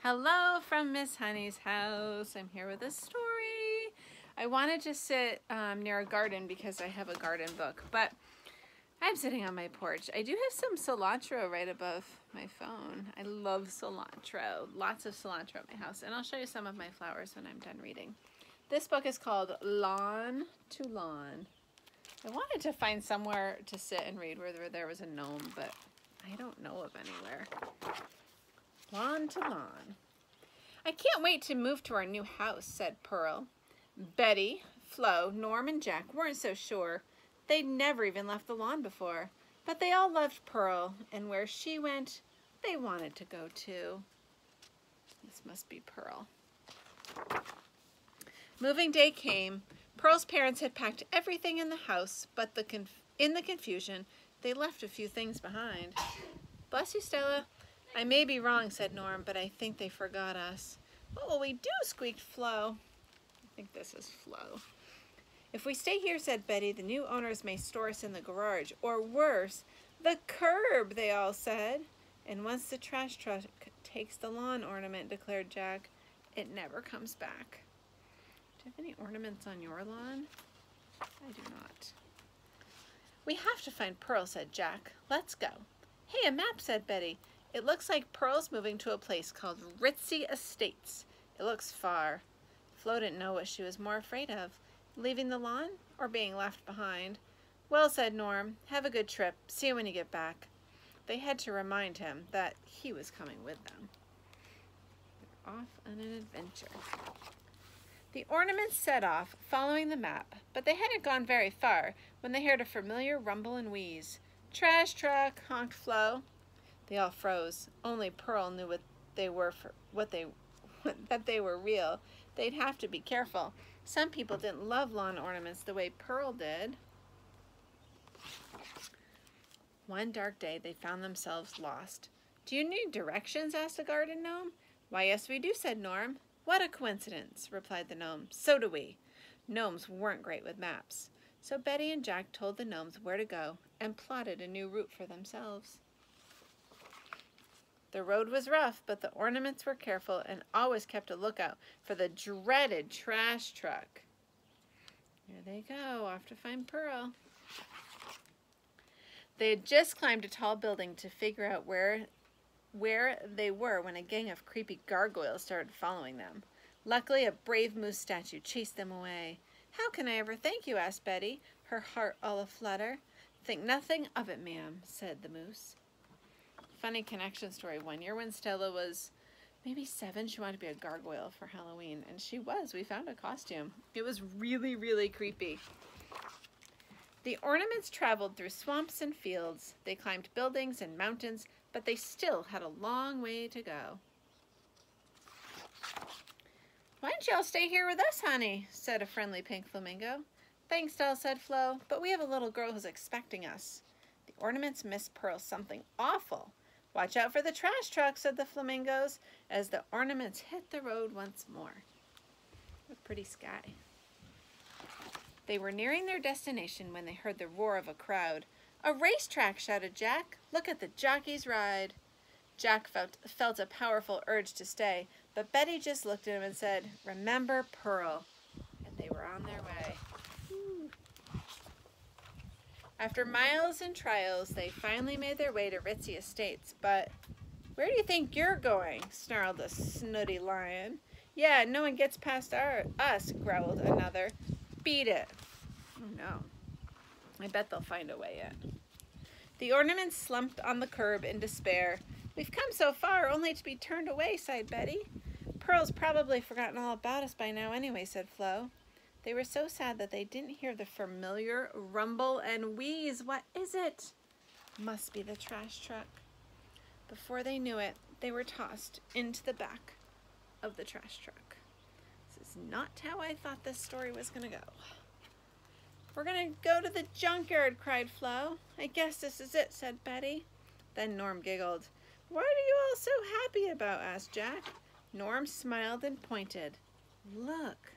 Hello from Miss Honey's house. I'm here with a story. I wanted to sit near a garden because I have a garden book, but I'm sitting on my porch. I do have some cilantro right above my phone. I love cilantro. Lots of cilantro at my house, and I'll show you some of my flowers when I'm done reading. This book is called Lawn to Lawn. I wanted to find somewhere to sit and read where there was a gnome, but I don't know of anywhere. Lawn to Lawn. I can't wait to move to our new house, said Pearl. Betty, Flo, Norm, and Jack weren't so sure. They'd never even left the lawn before, but they all loved Pearl, and where she went, they wanted to go too. This must be Pearl. Moving day came. Pearl's parents had packed everything in the house, but in the confusion, they left a few things behind. Bless you, Stella. I may be wrong, said Norm, but I think they forgot us. What will we do? Squeaked Flo. I think this is Flo. If we stay here, said Betty, the new owners may store us in the garage, or worse, the curb, they all said. And once the trash truck takes the lawn ornament, declared Jack, it never comes back. Do you have any ornaments on your lawn? I do not. We have to find Pearl, said Jack. Let's go. Hey, a map, said Betty. It looks like Pearl's moving to a place called Ritzy Estates. It looks far. Flo didn't know what she was more afraid of, leaving the lawn or being left behind. Well, said Norm, have a good trip. See you when you get back. They had to remind him that he was coming with them. They're off on an adventure. The ornaments set off, following the map, but they hadn't gone very far when they heard a familiar rumble and wheeze. Trash truck, honked Flo. They all froze. Only Pearl knew that they were real. They'd have to be careful. Some people didn't love lawn ornaments the way Pearl did. One dark day, they found themselves lost. Do you need directions? Asked the garden gnome. Why, yes, we do, said Norm. What a coincidence, replied the gnome. So do we. Gnomes weren't great with maps. So Betty and Jack told the gnomes where to go and plotted a new route for themselves. The road was rough, but the ornaments were careful and always kept a lookout for the dreaded trash truck. Here they go, off to find Pearl. They had just climbed a tall building to figure out where they were when a gang of creepy gargoyles started following them. Luckily, a brave moose statue chased them away. How can I ever thank you? Asked Betty, her heart all aflutter. Think nothing of it, ma'am, said the moose. Funny connection story. One year when Stella was maybe 7, she wanted to be a gargoyle for Halloween, and she was. We found a costume. It was really, really creepy. The ornaments traveled through swamps and fields. They climbed buildings and mountains, but they still had a long way to go. Why don't y'all stay here with us, honey? Said a friendly pink flamingo. Thanks, doll, said Flo, but we have a little girl who's expecting us. The ornaments missed Pearl something awful. Watch out for the trash truck, said the flamingos, as the ornaments hit the road once more. What a pretty sky. They were nearing their destination when they heard the roar of a crowd. A racetrack, shouted Jack. Look at the jockeys ride. Jack felt a powerful urge to stay, but Betty just looked at him and said, remember Pearl. And they were on their way. After miles and trials, they finally made their way to Ritzy Estates, but where do you think you're going? Snarled a snooty lion. Yeah, no one gets past us, growled another. Beat it. Oh no. I bet they'll find a way in. The ornaments slumped on the curb in despair. We've come so far only to be turned away, sighed Betty. Pearl's probably forgotten all about us by now anyway, said Flo. They were so sad that they didn't hear the familiar rumble and wheeze. What is it? Must be the trash truck. Before they knew it, they were tossed into the back of the trash truck. This is not how I thought this story was going to go. We're going to go to the junkyard, cried Flo. I guess this is it, said Betty. Then Norm giggled. What are you all so happy about? Asked Jack. Norm smiled and pointed. Look.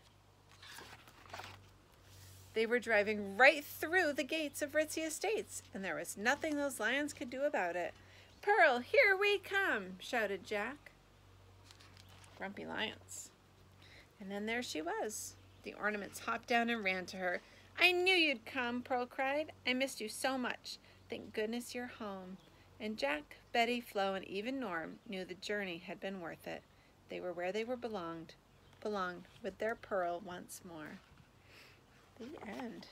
They were driving right through the gates of Ritzy Estates, and there was nothing those lions could do about it. Pearl, here we come, shouted Jack. grumpy lions. And then there she was. The ornaments hopped down and ran to her. I knew you'd come, Pearl cried. I missed you so much. Thank goodness you're home. And Jack, Betty, Flo, and even Norm knew the journey had been worth it. They were where they belonged with their Pearl once more. The end.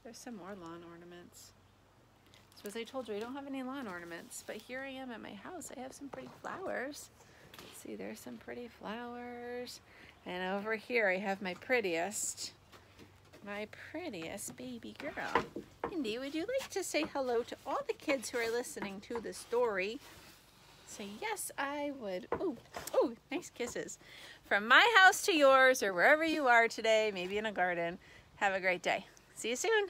There's some more lawn ornaments. So as I told you, I don't have any lawn ornaments, but here I am at my house. I have some pretty flowers. See, there's some pretty flowers. And over here I have my prettiest baby girl. Indy, would you like to say hello to all the kids who are listening to the story? Say, yes, I would. Ooh, ooh, nice kisses. From my house to yours, or wherever you are today, maybe in a garden, have a great day. See you soon.